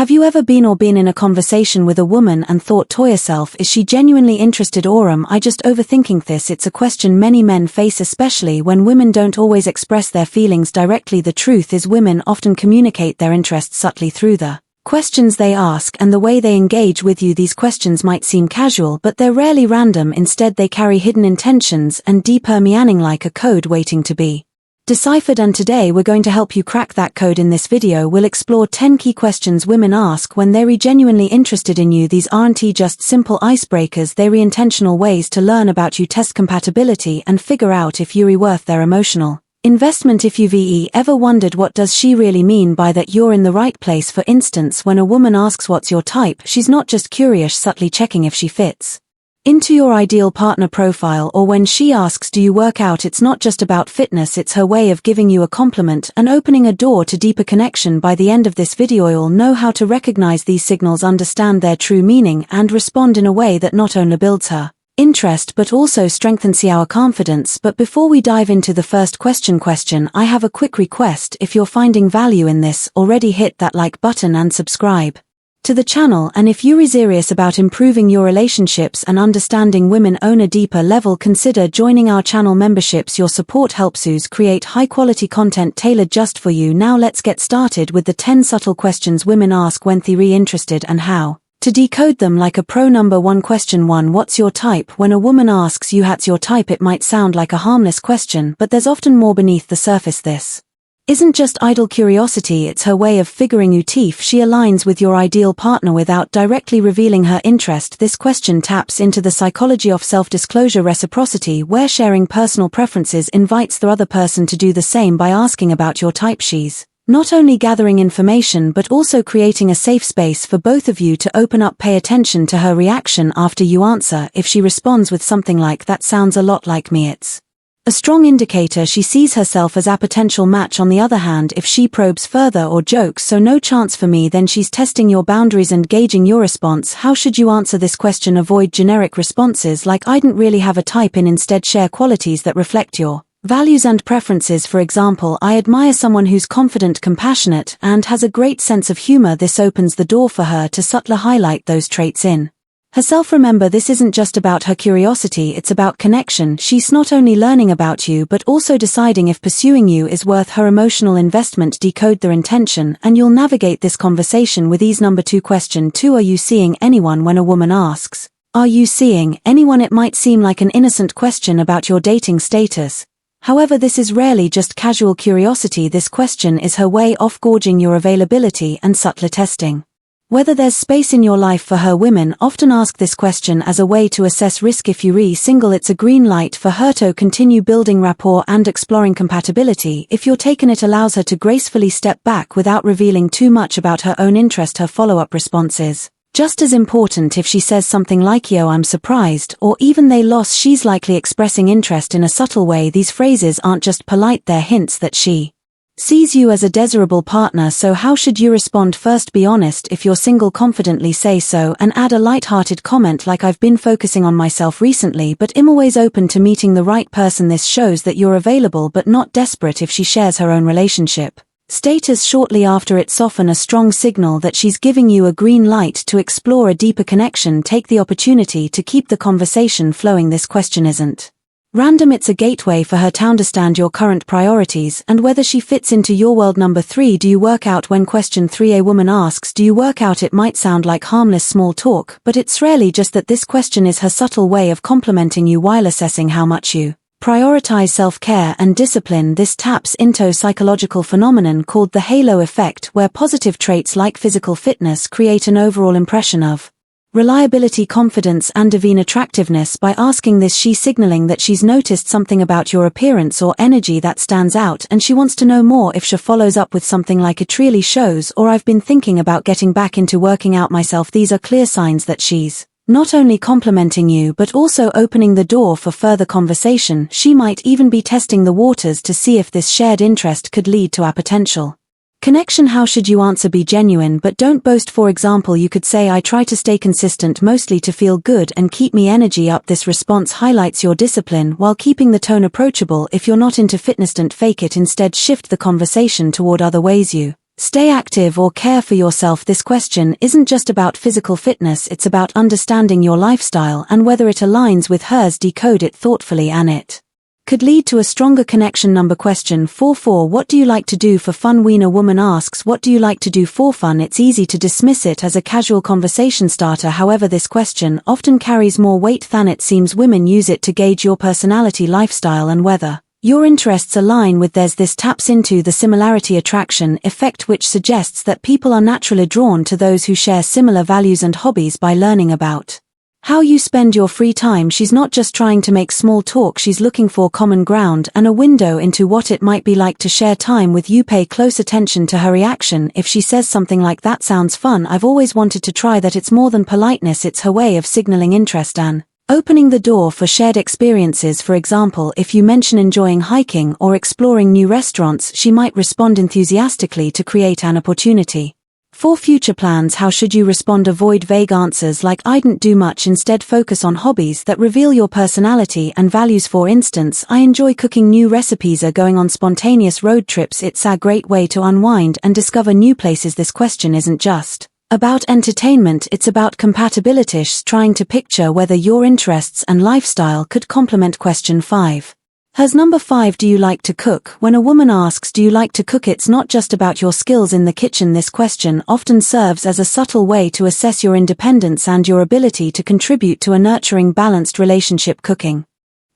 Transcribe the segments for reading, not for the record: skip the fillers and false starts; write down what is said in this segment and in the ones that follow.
Have you ever been in a conversation with a woman and thought to yourself, is she genuinely interested or am I just overthinking this? It's a question many men face, especially when women don't always express their feelings directly. The truth is, women often communicate their interests subtly through the questions they ask and the way they engage with you. These questions might seem casual, but they're rarely random. Instead, they carry hidden intentions and deeper meaning, like a code waiting to be deciphered. And today we're going to help you crack that code. In this video, we'll explore 10 key questions women ask when they're genuinely interested in you. These aren't just simple icebreakers, they're intentional ways to learn about you, test compatibility, and figure out if you're worth their emotional investment. If you've ever wondered what does she really mean by that, you're in the right place. For instance, when a woman asks what's your type, she's not just curious, subtly checking if she fits into your ideal partner profile. Or when she asks, do you work out, it's not just about fitness, it's her way of giving you a compliment and opening a door to deeper connection. By the end of this video, you'll know how to recognize these signals, understand their true meaning, and respond in a way that not only builds her interest but also strengthens our confidence. But before we dive into the first question, I have a quick request. If you're finding value in this already, hit that like button and subscribe to the channel. And if you're serious about improving your relationships and understanding women on a deeper level, consider joining our channel memberships. Your support helps us create high-quality content tailored just for you. Now let's get started with the 10 subtle questions women ask when they're interested and how to decode them like a pro. Number 1. Question 1. What's your type? When a woman asks you what's your type, it might sound like a harmless question, but there's often more beneath the surface. This isn't just idle curiosity, it's her way of figuring out if she aligns with your ideal partner without directly revealing her interest. This question taps into the psychology of self-disclosure, reciprocity, where sharing personal preferences invites the other person to do the same. By asking about your type, she's not only gathering information but also creating a safe space for both of you to open up. Pay attention to her reaction after you answer. If she responds with something like, that sounds a lot like me, it's a strong indicator she sees herself as a potential match. On the other hand, if she probes further or jokes, so no chance for me, then she's testing your boundaries and gauging your response. How should you answer this question? Avoid generic responses like I don't really have a type, and instead share qualities that reflect your values and preferences. For example, I admire someone who's confident, compassionate, and has a great sense of humor. This opens the door for her to subtly highlight those traits in herself. Remember, this isn't just about her curiosity, it's about connection. She's not only learning about you but also deciding if pursuing you is worth her emotional investment. Decode their intention and you'll navigate this conversation with ease. Number 2. Question 2. Are you seeing anyone? When a woman asks, are you seeing anyone, it might seem like an innocent question about your dating status. However, this is rarely just casual curiosity. This question is her way of gauging your availability and subtly testing whether there's space in your life for her. Women often ask this question as a way to assess risk. If you're single, it's a green light for her to continue building rapport and exploring compatibility. If you're taken, it allows her to gracefully step back without revealing too much about her own interest. Her follow-up response is just as important. If she says something like, yo, I'm surprised, or even they lost, she's likely expressing interest in a subtle way. These phrases aren't just polite, they're hints that she sees you as a desirable partner. So how should you respond? First, be honest. If you're single, confidently say so and add a light-hearted comment like, I've been focusing on myself recently but I'm always open to meeting the right person. This shows that you're available but not desperate. If she shares her own relationship status shortly after, it's often a strong signal that she's giving you a green light to explore a deeper connection. Take the opportunity to keep the conversation flowing. This question isn't random, it's a gateway for her to understand your current priorities and whether she fits into your world. Number 3. Do you work out? When question 3. A woman asks, do you work out? It might sound like harmless small talk, but it's rarely just that. This question is her subtle way of complimenting you while assessing how much you prioritize self-care and discipline. This taps into a psychological phenomenon called the halo effect, where positive traits like physical fitness create an overall impression of reliability, confidence, and even attractiveness. By asking this, she's signaling that she's noticed something about your appearance or energy that stands out and she wants to know more. If she follows up with something like, it really shows, or I've been thinking about getting back into working out myself, these are clear signs that she's not only complimenting you but also opening the door for further conversation. She might even be testing the waters to see if this shared interest could lead to a potential connection. How should you answer? Be genuine but don't boast. For example, you could say, I try to stay consistent, mostly to feel good and keep me energy up. This response highlights your discipline while keeping the tone approachable. If you're not into fitness, don't fake it. Instead, shift the conversation toward other ways you Stay active or care for yourself. This question isn't just about physical fitness, it's about understanding your lifestyle and whether it aligns with hers. Decode it thoughtfully and it could lead to a stronger connection. Question 4. What do you like to do for fun? When a woman asks, what do you like to do for fun? It's easy to dismiss it as a casual conversation starter. However, this question often carries more weight than it seems. Women use it to gauge your personality, lifestyle, and whether your interests align with theirs. This taps into the similarity attraction effect, which suggests that people are naturally drawn to those who share similar values and hobbies. By learning about how you spend your free time, she's not just trying to make small talk, she's looking for common ground and a window into what it might be like to share time with you. Pay close attention to her reaction. If she says something like, "That sounds fun, I've always wanted to try that," it's more than politeness, it's her way of signaling interest and opening the door for shared experiences. For example, if you mention enjoying hiking or exploring new restaurants, she might respond enthusiastically to create an opportunity for future plans. How should you respond? Avoid vague answers like "I didn't do much." Instead, focus on hobbies that reveal your personality and values. For instance, "I enjoy cooking new recipes or going on spontaneous road trips." It's a great way to unwind and discover new places. This question isn't just about entertainment, it's about compatibility. Trying to picture whether your interests and lifestyle could complement. Question 5. Here's number 5. Do you like to cook? When a woman asks, "Do you like to cook?" it's not just about your skills in the kitchen. This question often serves as a subtle way to assess your independence and your ability to contribute to a nurturing, balanced relationship. Cooking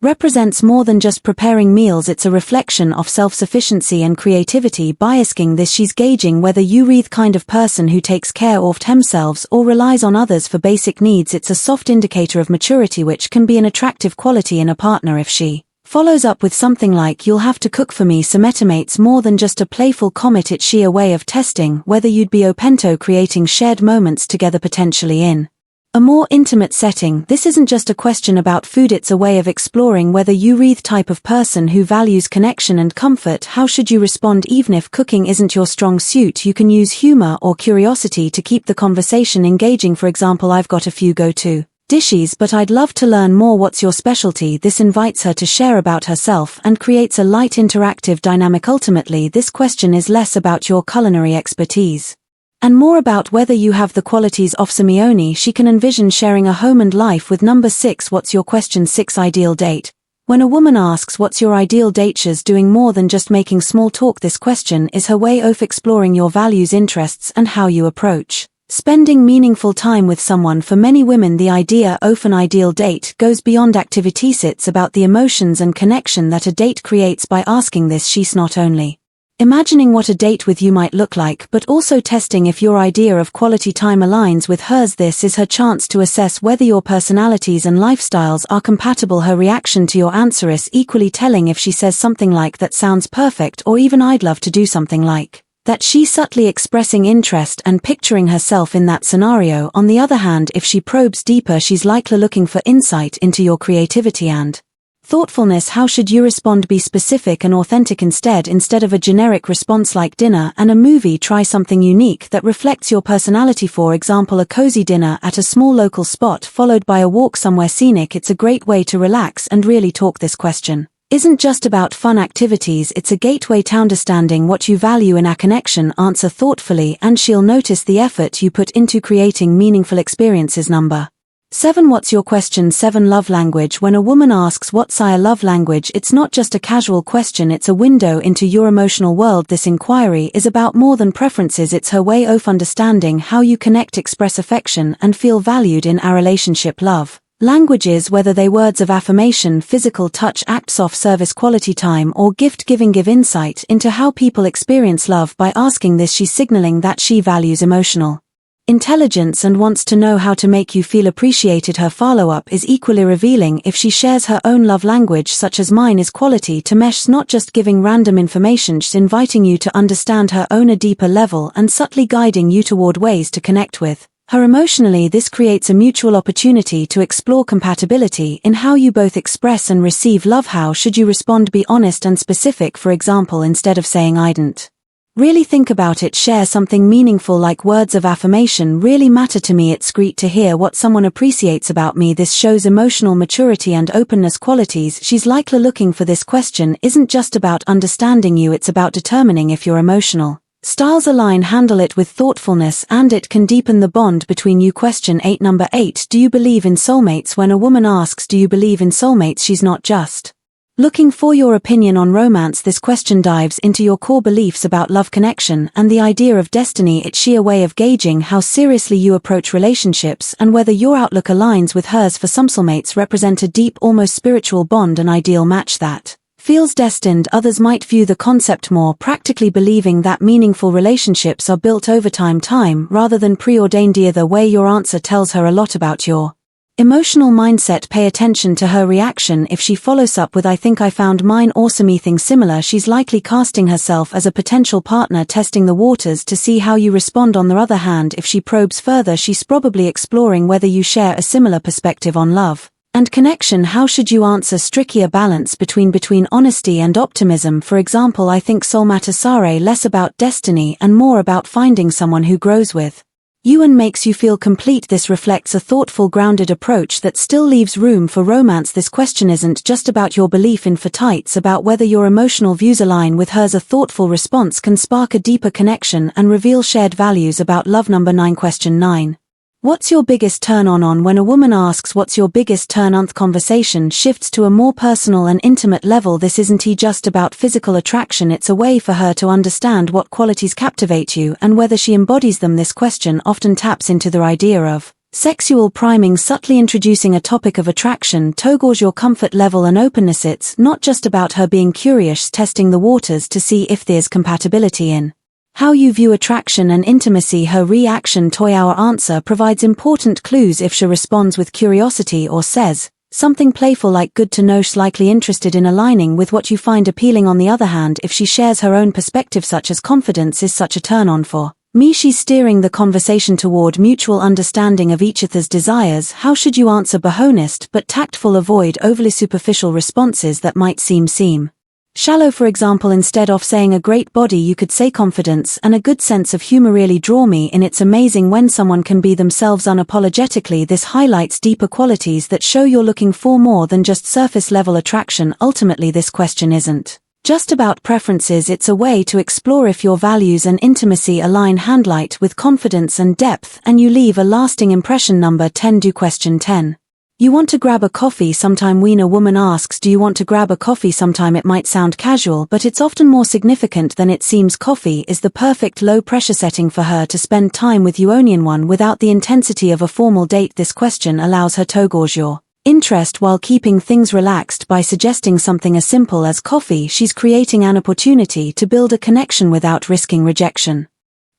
represents more than just preparing meals, it's a reflection of self-sufficiency and creativity. By asking this, she's gauging whether you're the kind of person who takes care of themselves or relies on others for basic needs. It's a soft indicator of maturity, which can be an attractive quality in a partner. If she follows up with something like, "You'll have to cook for me," it's more than just a playful comment, it's a way of testing whether you'd be open to creating shared moments together, potentially in a more intimate setting. This isn't just a question about food, it's a way of exploring whether you're the type of person who values connection and comfort. How should you respond? Even if cooking isn't your strong suit, you can use humor or curiosity to keep the conversation engaging. For example, "I've got a few go-to dishes, but I'd love to learn more. What's your specialty?" This invites her to share about herself and creates a light, interactive dynamic. Ultimately, this question is less about your culinary expertise and more about whether you have the qualities of Simeone. She can envision sharing a home and life with. Number 6. What's your question 6? Ideal date. When a woman asks, "What's your ideal date?" she's doing more than just making small talk. This question is her way of exploring your values, interests, and how you approach spending meaningful time with someone. For many women, the idea of an ideal date goes beyond activities. It's about the emotions and connection that a date creates. By asking this, she's not only imagining what a date with you might look like, but also testing if your idea of quality time aligns with hers. This is her chance to assess whether your personalities and lifestyles are compatible. Her reaction to your answer is equally telling. If she says something like, "That sounds perfect," or even "I'd love to do something like that," she's subtly expressing interest and picturing herself in that scenario. On the other hand, if she probes deeper, she's likely looking for insight into your creativity and thoughtfulness. How should you respond? Be specific and authentic instead. Instead of a generic response like "dinner and a movie," try something unique that reflects your personality. For example, a cozy dinner at a small local spot followed by a walk somewhere scenic. It's a great way to relax and really talk. This question isn't just about fun activities, it's a gateway to understanding what you value in a connection. Answer thoughtfully and she'll notice the effort you put into creating meaningful experiences. Number 7. What's your question 7? Love language. When a woman asks, "What's your love language?" it's not just a casual question, it's a window into your emotional world. This inquiry is about more than preferences, it's her way of understanding how you connect, express affection, and feel valued in a relationship. Love languages, whether they words of affirmation, physical touch, acts of service, quality time, or gift giving, give insight into how people experience love. By asking this, she's signaling that she values emotional intelligence and wants to know how to make you feel appreciated. Her follow-up is equally revealing. If she shares her own love language, such as "Mine is quality," to mesh, not just giving random information, she's inviting you to understand her own a deeper level and subtly guiding you toward ways to connect with her emotionally. This creates a mutual opportunity to explore compatibility in how you both express and receive love. How should you respond? Be honest and specific. For example, instead of saying "I didn't really think about it," share something meaningful like, "Words of affirmation really matter to me. It's great to hear what someone appreciates about me." This shows emotional maturity and openness, qualities she's likely looking for. This question isn't just about understanding you, it's about determining if your emotional Styles align, handle it with thoughtfulness, and it can deepen the bond between you. Question 8. Number 8. Do you believe in soulmates? When a woman asks, do you believe in soulmates, she's not just looking for your opinion on romance. This question dives into your core beliefs about love, connection, and the idea of destiny. It's sheer way of gauging how seriously you approach relationships and whether your outlook aligns with hers. For some, soulmates represent a deep, almost spiritual bond, an ideal match that feels destined. Others might view the concept more practically, believing that meaningful relationships are built over time rather than preordained. Either way, your answer tells her a lot about your emotional mindset. Pay attention to her reaction. If she follows up with, I think I found mine awesome, similar, she's likely casting herself as a potential partner, testing the waters to see how you respond. On the other hand, if she probes further, she's probably exploring whether you share a similar perspective on love and connection. How should you answer? Strike a balance between honesty and optimism. For example, I think soulmates are less about destiny and more about finding someone who grows with you and makes you feel complete. This reflects a thoughtful, grounded approach that still leaves room for romance. This question isn't just about your belief in fate, it's about whether your emotional views align with hers. A thoughtful response can spark a deeper connection and reveal shared values about love. Number 9. Question 9. What's your biggest turn on? When a woman asks what's your biggest turn on, the conversation shifts to a more personal and intimate level. This isn't just about physical attraction, it's a way for her to understand what qualities captivate you and whether she embodies them. This question often taps into the idea of sexual priming, subtly introducing a topic of attraction to gauge your comfort level and openness. It's not just about her being curious, testing the waters to see if there's compatibility in how you view attraction and intimacy. Her reaction to our answer provides important clues. If she responds with curiosity or says something playful like good to know, she's likely interested in aligning with what you find appealing. On the other hand, if she shares her own perspective, such as confidence is such a turn on for me, she's steering the conversation toward mutual understanding of each other's desires. How should you answer? Be honest but tactful. Avoid overly superficial responses that might seem shallow. For example, instead of saying a great body, you could say confidence and a good sense of humor really draw me in. It's amazing when someone can be themselves unapologetically. This highlights deeper qualities that show you're looking for more than just surface level attraction. Ultimately, this question isn't just about preferences, it's a way to explore if your values and intimacy align. Handle it with confidence and depth, and you leave a lasting impression. Number 10. Do question 10. You want to grab a coffee sometime? When a woman asks, do you want to grab a coffee sometime, it might sound casual, but it's often more significant than it seems. Coffee is the perfect low-pressure setting for her to spend time with you, only one without the intensity of a formal date. This question allows her to gauge your interest while keeping things relaxed. By suggesting something as simple as coffee, she's creating an opportunity to build a connection without risking rejection.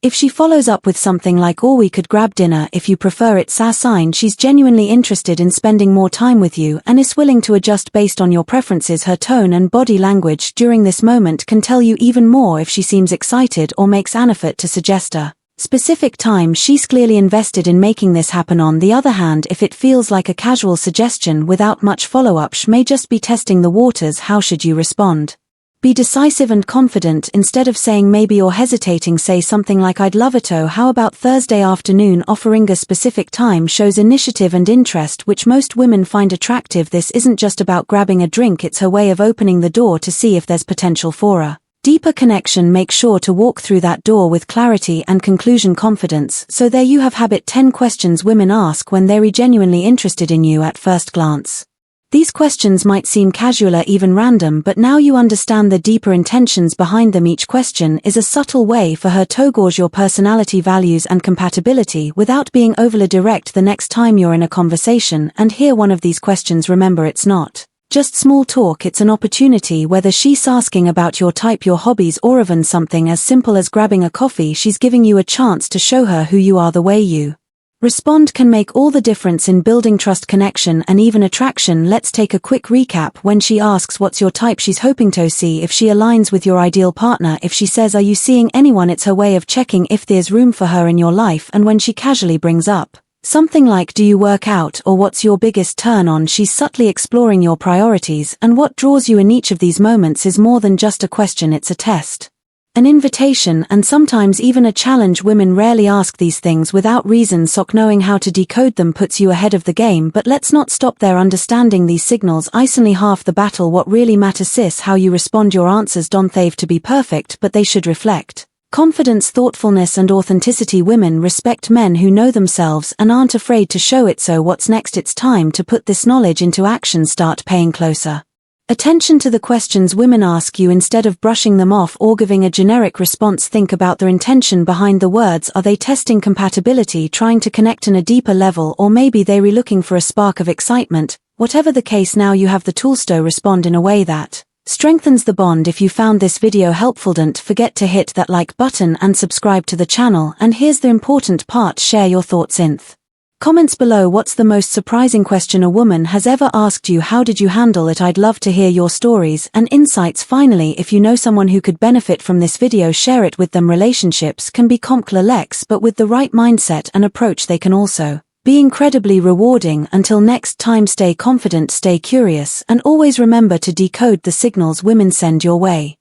If she follows up with something like, or we could grab dinner if you prefer, it's a sign she's genuinely interested in spending more time with you and is willing to adjust based on your preferences. Her tone and body language during this moment can tell you even more. If she seems excited or makes an effort to suggest a specific time, she's clearly invested in making this happen. On the other hand, if it feels like a casual suggestion without much follow-up, she may just be testing the waters. How should you respond? Be decisive and confident. Instead of saying maybe or hesitating, say something like, I'd love it to. How about Thursday afternoon? Offering a specific time shows initiative and interest, which most women find attractive. This isn't just about grabbing a drink, it's her way of opening the door to see if there's potential for a deeper connection. Make sure to walk through that door with clarity and conclusion. Confidence. So there you have habit 10 questions women ask when they're genuinely interested in you at first glance. These questions might seem casual or even random, but now you understand the deeper intentions behind them. Each question is a subtle way for her to gauge your personality, values, and compatibility without being overly direct. The next time you're in a conversation and hear one of these questions, remember it's not just small talk, it's an opportunity. Whether she's asking about your type, your hobbies, or even something as simple as grabbing a coffee, she's giving you a chance to show her who you are. The way you respond can make all the difference in building trust, connection, and even attraction. Let's take a quick recap. When she asks what's your type, she's hoping to see if she aligns with your ideal partner. If she says, are you seeing anyone, it's her way of checking if there's room for her in your life. And when she casually brings up something like, do you work out, or what's your biggest turn on, she's subtly exploring your priorities and what draws you. In each of these moments is more than just a question, it's a test, an invitation, and sometimes even a challenge. Women rarely ask these things without reason, so knowing how to decode them puts you ahead of the game. But let's not stop there. Understanding these signals is only half the battle. What really matters is how you respond. Your answers don't have to be perfect, but they should reflect Confidence, thoughtfulness and authenticity. Women respect men who know themselves and aren't afraid to show it. So what's next? It's time to put this knowledge into action. Start paying closer attention to the questions women ask you instead of brushing them off or giving a generic response. Think about their intention behind the words. Are they testing compatibility, trying to connect on a deeper level, or maybe they're looking for a spark of excitement? Whatever the case, now you have the tools to respond in a way that strengthens the bond. If you found this video helpful, don't forget to hit that like button and subscribe to the channel. And here's the important part: share your thoughts in the comments below. What's the most surprising question a woman has ever asked you? How did you handle it? I'd love to hear your stories and insights. Finally, if you know someone who could benefit from this video, share it with them. Relationships can be complex, but with the right mindset and approach, they can also be incredibly rewarding. Until next time, stay confident, stay curious, and always remember to decode the signals women send your way.